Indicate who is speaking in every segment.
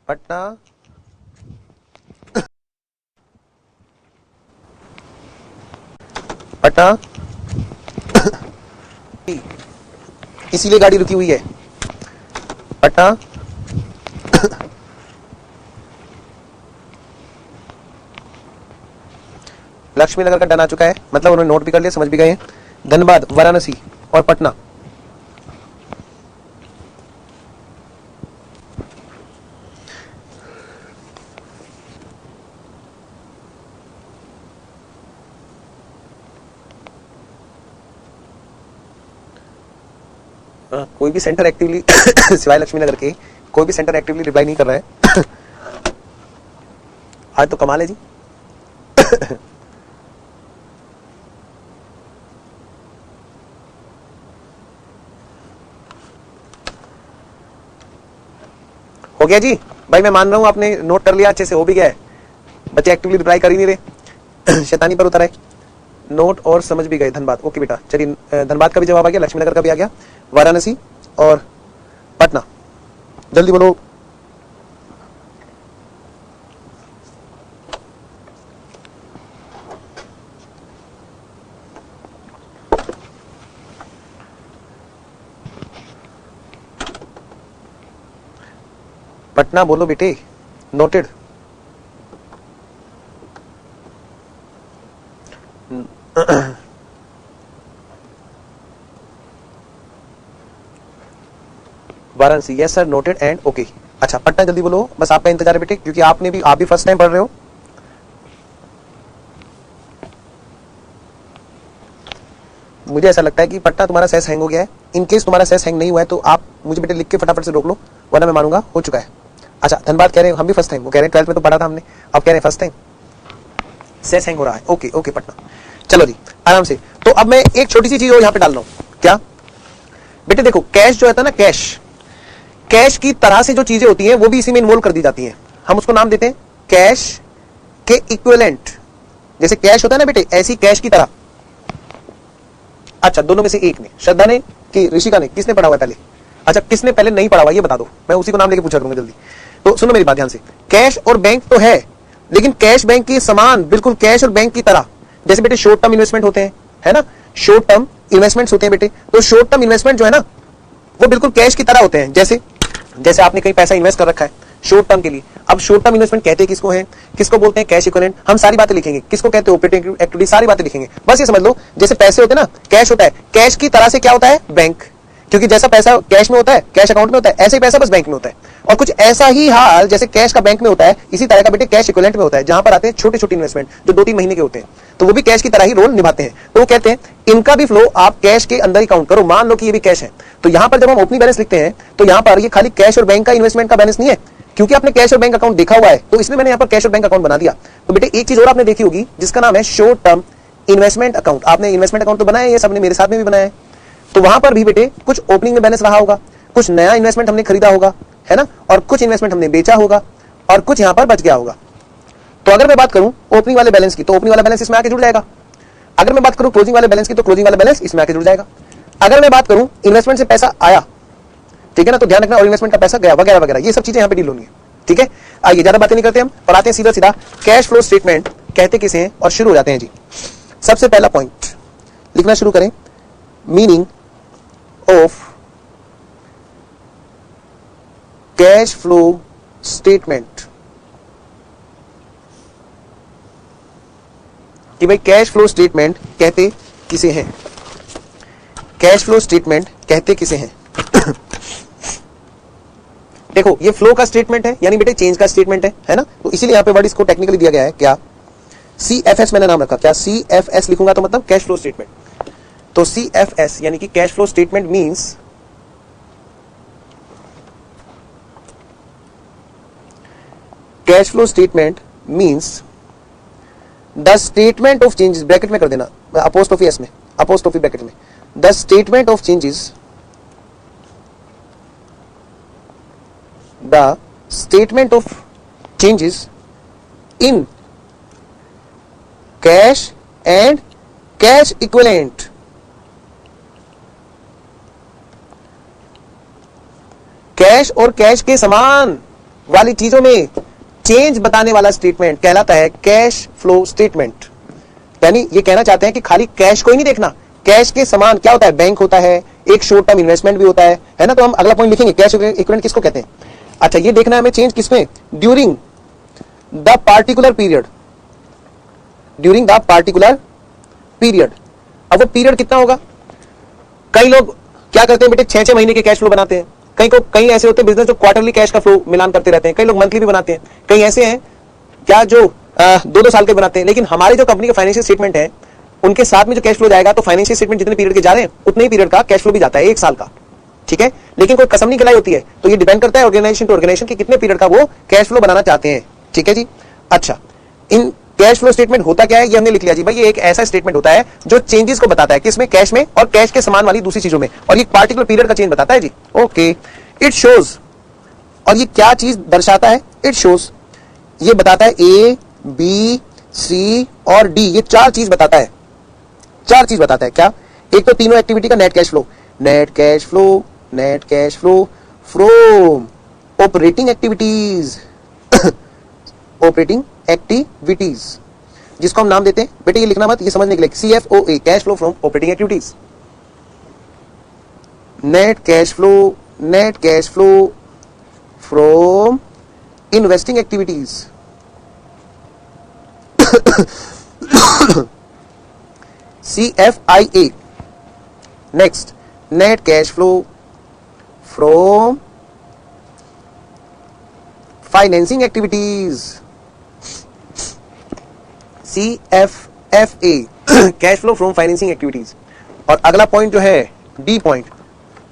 Speaker 1: पटना पटना इसीलिए गाड़ी रुकी हुई है। पटना लक्ष्मी नगर का डन आ चुका है, मतलब उन्होंने नोट भी कर लिया, समझ भी गए हैं। धनबाद, वाराणसी और पटना। कोई भी सेंटर एक्टिवली सिवाय लक्ष्मी नगर के कोई भी सेंटर एक्टिवली रिप्लाई नहीं कर रहा है। आज तो कमाल है जी। हो गया जी भाई, मैं मान रहा हूं आपने नोट कर लिया, अच्छे से हो भी गया है। बच्चे एक्टिवली रिप्लाई कर ही नहीं रहे, शैतानी पर उतर आए। नोट और समझ भी गए। धनबाद, ओके बेटा, चलिए धनबाद का भी जवाब आ गया, लक्ष्मी नगर का भी आ गया, वाराणसी और पटना। जल्दी बोलो। पटना बोलो बेटे। Noted. Varanasi, yes sir, noted and okay. अच्छा पटना जल्दी बोलो, बस आपका इंतजार है बेटे, क्योंकि आप भी फर्स्ट टाइम पढ़ रहे हो। मुझे ऐसा लगता है कि पटना तुम्हारा सेस हैंग हो गया है। इन केस तुम्हारा सेस हैंग नहीं हुआ है तो आप मुझे बेटे लिख के फटाफट से रोक लो, वरना मैं मानूंगा हो चुका है। अच्छा धनबाद कह रहे हैं हम भी फर्स्ट टाइम, वो कह रहे हैं 12th में तो पढ़ा था हमने, अब कह रहे हैं फर्स्ट टाइम सेस हैंग हो रहा है। ओके ओके पटना, चलो जी आराम से। तो अब मैं एक छोटी सी चीज और यहाँ पे डाल रहा हूँ। क्या बेटे, देखो कैश जो होता है ना, कैश की तरह से जो चीजें होती हैं वो भी इसी में इन्वॉल्व कर दी जाती हैं। हम उसको नाम देते हैं कैश के इक्विवेलेंट। जैसे कैश होता है ना बेटे, ऐसी कैश की तरह। अच्छा दोनों में से एक ने, श्रद्धा ने कि ऋषिका ने, किसने पढ़ा हुआ पहले? अच्छा किसने पहले नहीं पढ़ा हुआ ये बता दो, मैं उसी को नाम लेके पूछा करूंगा जल्दी। तो सुनो मेरी बात ध्यान से, कैश और बैंक तो है, लेकिन कैश बैंक के समान, बिल्कुल कैश और बैंक की तरह। जैसे बेटे शॉर्ट टर्म इन्वेस्टमेंट होते हैं, है ना, शॉर्ट टर्म इन्वेस्टमेंट्स होते हैं बेटे। तो शॉर्ट टर्म इन्वेस्टमेंट जो है ना वो बिल्कुल कैश की तरह होते हैं। जैसे आपने कहीं पैसा इन्वेस्ट कर रखा है शॉर्ट टर्म के लिए। अब शॉर्ट टर्म इन्वेस्टमेंट कहते हैं किसको है, किसको बोलते हैं? Cash equivalent. हम सारी बातें लिखेंगे, किसको कहते हैं? ऑपरेटिंग एक्टिविटी, सारी बातें लिखेंगे। बस ये समझ लो, जैसे पैसे होते हैं ना, कैश होता है, कैश की तरह से क्या होता है? बैंक। क्योंकि जैसा पैसा कैश में होता है, कैश अकाउंट में होता है, ऐसे ही पैसा बस बैंक में होता है। और कुछ ऐसा ही हाल जैसे कैश का बैंक में होता है, इसी तरह का बेटे कैश इक्विवेलेंट में होता है, जहां पर आते हैं छोटे छोटे इन्वेस्टमेंट जो 2-3 महीने के होते हैं, तो वो भी कैश की तरह ही रोल निभाते हैं। तो वो कहते हैं इनका भी फ्लो आप कैश के अंदर ही काउंट करो। मान लो कि ये भी कैश है, तो यहां पर जब हम ओपनिंग बैलेंस लिखते हैं तो यहां पर ये खाली कैश और बैंक का इन्वेस्टमेंट का बैलेंस नहीं है, क्योंकि आपने कैश और बैंक अकाउंट देखा हुआ है, तो इसलिए मैंने यहां पर कैश और बैंक अकाउंट बना दिया। तो बेटे एक चीज और आपने देखी होगी जिसका नाम है शॉर्ट टर्म इन्वेस्टमेंट अकाउंट। आपने इन्वेस्टमेंट अकाउंट तो बनाया, ये सबने मेरे साथ में भी बनाया है। तो वहां पर भी बेटे कुछ ओपनिंग में बैलेंस रहा होगा, कुछ नया इन्वेस्टमेंट हमने खरीदा होगा, है ना, और कुछ इन्वेस्टमेंट हमने बेचा होगा, और कुछ यहां पर बच गया होगा। तो अगर मैं बात करूं ओपनिंग वाले बैलेंस की, तो ओपनिंग वाला बैलेंस इसमें आके जुड़ जाएगा। अगर मैं बात करूं क्लोजिंग वाले बैलेंस की, तो क्लोजिंग वाला बैलेंस इसमें आके जुड़ जाएगा। अगर मैं बात करूं इन्वेस्टमेंट से पैसा आया, ठीक है ना, तो ध्यान रखना, और इन्वेस्टमेंट का पैसा गया, वगैरह वगैरह, ये सब चीजें यहां पे डील होनी है। ठीक है, आइए ज्यादा बातें नहीं करते हम और आते हैं सीधा सीधा कैश फ्लो स्टेटमेंट कहते किसे हैं, और शुरू हो जाते हैं जी। सबसे पहला पॉइंट लिखना शुरू करें, meaning of cash flow statement. कि भाई कैश फ्लो स्टेटमेंट कहते किसे हैं, कैश फ्लो स्टेटमेंट कहते किसे हैं। देखो ये फ्लो का स्टेटमेंट है, यानी बेटे चेंज का स्टेटमेंट है ना, तो इसीलिए यहां पे वर्ड इसको टेक्निकली दिया गया है क्या, CFS मैंने नाम रखा। क्या CFS लिखूंगा तो मतलब कैश फ्लो स्टेटमेंट। तो CFS यानी कि cash flow statement means cash flow statement means the statement of changes, bracket में कर देना, अपोस्ट्रोफी एस में, अपोस्ट्रोफी ब्रैकेट में, the statement of changes, the statement of changes in cash and cash equivalent. Cash और cash के समान, वाली चीजों में चेंज बताने वाला स्टेटमेंट कहलाता है कैश फ्लो स्टेटमेंट। यानी ये कहना चाहते हैं कि खाली कैश को ही नहीं देखना, कैश के समान क्या होता है, बैंक होता है, एक शॉर्ट टर्म इन्वेस्टमेंट भी होता है ना। तो हम अगला पॉइंट लिखेंगे कैश इक्विवेलेंट किसको कहते हैं। अच्छा, ये देखना है हमें चेंज किसमें, during the particular period, during the particular period. अब वो पीरियड कितना होगा, कई लोग क्या करते हैं बेटे 6-6 महीने के कैश फ्लो बनाते हैं, कई ऐसे होते हैं बिजनेस जो क्वार्टरली कैश का फ्लो मिलान करते रहते हैं, कई लोग मंथली भी बनाते हैं, कई ऐसे हैं क्या जो 2-2 साल के बनाते हैं। लेकिन हमारी जो कंपनी का फाइनेंशियल स्टेटमेंट है उनके साथ में जो कैश फ्लो जाएगा, तो फाइनेंशियल स्टेटमेंट जितने पीरियड के जा रहे हैं उतने ही पीरियड का कैश फ्लो भी जाता है, 1 साल का, ठीक है। लेकिन कोई कसम नहीं खिलाई होती है, तो ये डिपेंड करता है ऑर्गेनाइजेशन टू ऑर्गेनाइजेशन कि कितने पीरियड का वो कैश फ्लो बनाना चाहते हैं, ठीक है जी। अच्छा, इन कैश फ्लो स्टेटमेंट होता क्या है ये हमने लिख लिया जी भाई। ये एक ऐसा स्टेटमेंट होता है जो चेंजेस को बताता है, किसमें, कैश में और कैश के समान वाली दूसरी चीजों में, और ये पार्टिकुलर पीरियड का चेंज बताता है जी। ओके, इट शोज, और ये क्या चीज दर्शाता है, इट शोज, ये बताता है ए बी सी और डी, ये 4 चीज बताता है, 4 चीज बताता है। क्या, एक तो तीनों एक्टिविटी का net cash flow, net cash flow, net cash flow from operating activities, operating activities, जिसको हम नाम देते हैं बेटे, ये लिखना मत, ये समझने के लिए, CFOA, cash flow from operating activities, net cash flow from investing activities, CFIA, next net cash flow from financing activities, CFFA, cash flow from financing activities. और अगला पॉइंट जो है डी पॉइंट,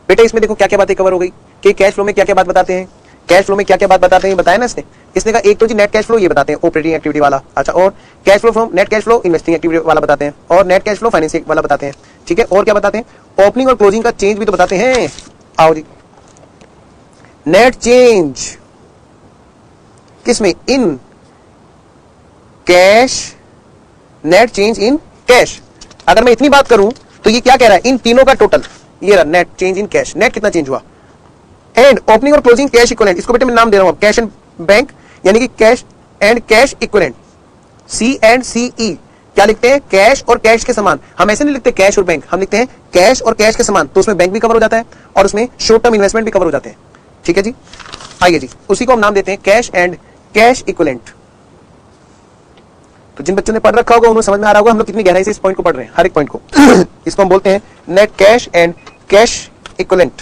Speaker 1: बेटे इसमें देखो क्या क्या बातें कवर हो गई कि कैश फ्लो में क्या क्या बात बताते हैं, कैश फ्लो में क्या क्या बात बताते हैं, बताया ना इसने कहा एक तो जी नेट कैश फ्लो ये बताते हैं ऑपरेटिंग एक्टिविटी वाला, अच्छा, और cash flow from net cash flow investing activity वाला बताते हैं, और नेट कैश फ्लो फाइनेंसिंग वाला बताते हैं, ठीक है। और क्या बताते हैं, ओपनिंग और क्लोजिंग का चेंज भी तो बताते हैं। आओ जी, नेट चेंज किसमें, in cash, net change in cash. अगर मैं इतनी बात करूं तो ये क्या कह रहा है, इन तीनों का टोटल ये रहा net change in cash, net कितना चेंज हुआ, एंड ओपनिंग और क्लोजिंग कैश इक्विवेलेंट, इसको बेटे मैं नाम दे रहा हूं कैश एंड बैंक, यानी कि cash and cash equivalent, C&CE। क्या लिखते हैं, कैश और कैश के समान। हम ऐसे नहीं लिखते कैश और बैंक, हम लिखते हैं कैश और कैश के समान, तो उसमें बैंक भी कवर हो जाता है और उसमें शॉर्ट टर्म इन्वेस्टमेंट भी कवर हो जाते हैं, ठीक है जी। आइए जी, उसी को हम नाम देते हैं कैश एंड कैश इक्विवेलेंट। तो जिन बच्चों ने पढ़ रखा होगा उन्हें समझ में आ रहा होगा हम लोग कितनी गहराई से इस पॉइंट को पढ़ रहे हैं, हर एक पॉइंट को। इसको हम बोलते हैं net cash and cash equivalent.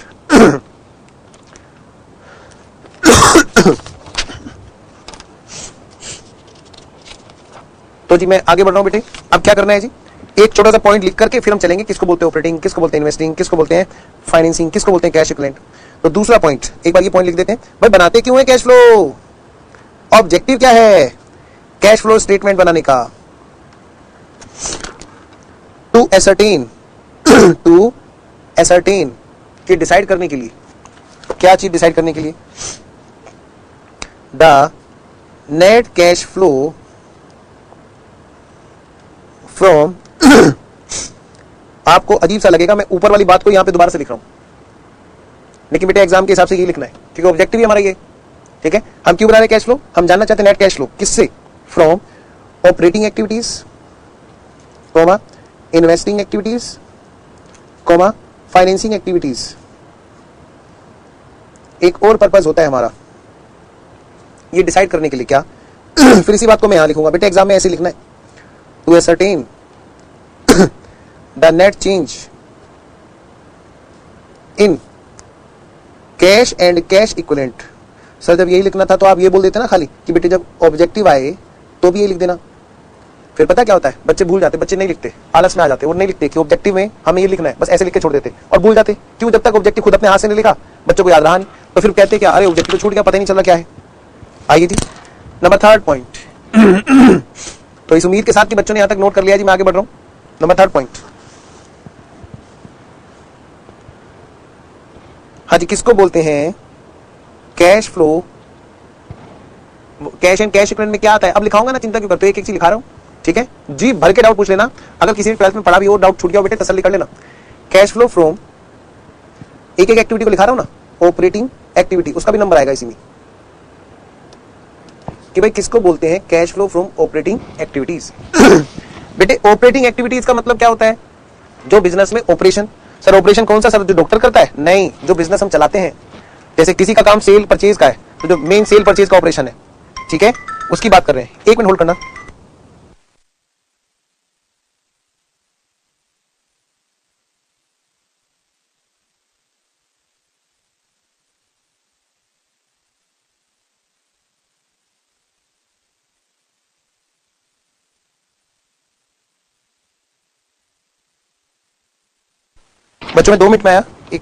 Speaker 1: तो जी मैं आगे बढ़ रहा हूं बेटे, अब क्या करना है जी, एक छोटा सा पॉइंट लिख करके फिर हम चलेंगे किसको बोलते हैं ऑपरेटिंग, किसको बोलते हैं इन्वेस्टिंग, किसको बोलते हैं फाइनेंसिंग, किसको बोलते हैं कैश इक्विवेलेंट। तो दूसरा पॉइंट, एक बार ये पॉइंट लिख देते हैं भाई, बनाते क्यों है कैश फ्लो, ऑब्जेक्टिव क्या है कैश फ्लो स्टेटमेंट बनाने का, टू एसर्टेन कि डिसाइड करने के लिए, क्या चीज डिसाइड करने के लिए, the net cash flow from आपको अजीब सा लगेगा, मैं ऊपर वाली बात को यहां पे दोबारा से लिख रहा हूं, लेकिन बेटे एग्जाम के हिसाब से ये लिखना है, ठीक है, ऑब्जेक्टिव ही हमारा ये, ठीक है। हम क्यों बना रहे कैश फ्लो, हम जानना चाहते हैं नेट कैश फ्लो किससे, from operating activities, comma investing activities, comma financing activities. एक और पर्पस होता है हमारा ये डिसाइड करने के लिए, क्या फिर इसी बात को मैं यहां लिखूंगा बेटे, एग्जाम में ऐसे लिखना है, to ascertain the net change in cash and cash equivalent. Sir जब यही लिखना था तो आप ये बोल देते ना खाली कि बेटे जब ऑब्जेक्टिव आए तो भी ये लिख देना, फिर पता क्या होता है बच्चे भूल जाते, बच्चे नहीं लिखते, आलस में आ जाते और नहीं लिखते कि ऑब्जेक्टिव में हमें ये लिखना है, बस ऐसे लिख के छोड़ देते और भूल जाते। क्यों, जब तक ऑब्जेक्टिव खुद अपने हाथ से नहीं लिखा बच्चों को याद रहा नहीं, तो फिर कहते क्या, अरे ऑब्जेक्टिव तो छूट गया, पता ही नहीं चला क्या है। आइए जी नंबर 3 पॉइंट। तो इस उम्मीद के साथ कि बच्चों ने यहां तक नोट कर लिया जी, मैं आगे बढ़ रहा हूं। नंबर 3 पॉइंट, हाँ जी, किसको बोलते हैं cash flow, cash and cash equivalent में क्या आता है, अब लिखाऊंगा ना, चिंता क्यों करते हो, एक एक चीज लिखा रहा हूं, ठीक है जी। भर के डाउट पूछ लेना, अगर किसी ने 12th में पढ़ा भी हो, डाउट छूट गया हो बेटे तसल्ली कर लेना। कैश फ्लो फ्रॉम, एक एक एक्टिविटी को लिखा रहा हूं ना, ऑपरेटिंग एक्टिविटी, उसका भी नंबर आएगा इसी में, कि भाई किसको बोलते हैं cash flow from operating activities. बेटे ऑपरेटिंग एक्टिविटीज का मतलब क्या होता है? जो बिजनेस में ऑपरेशन। सर ऑपरेशन कौन सा सर, जो डॉक्टर करता है? नहीं, जो बिजनेस हम चलाते हैं। जैसे किसी का काम सेल परचेज का है, तो जो मेन सेल परचेज का ऑपरेशन है, ठीक है, उसकी बात कर रहे हैं। एक मिनट होल्ड करना। बच्चों में 2 मिनट में आया एक।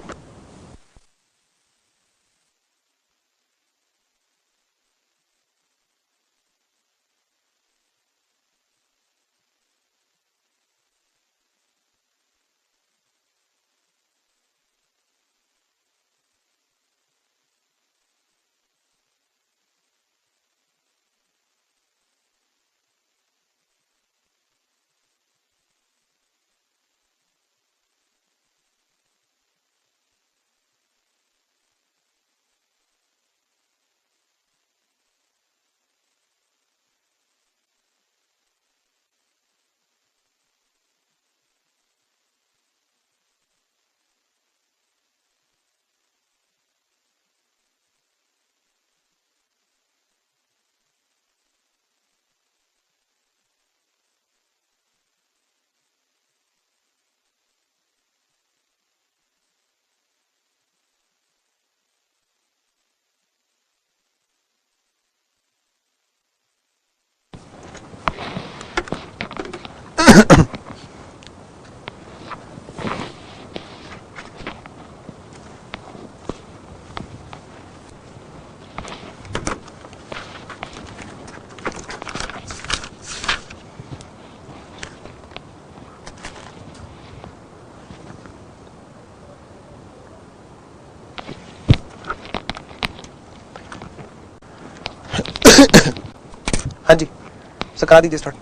Speaker 1: हाँ जी सर, करा दीजिए स्टार्ट।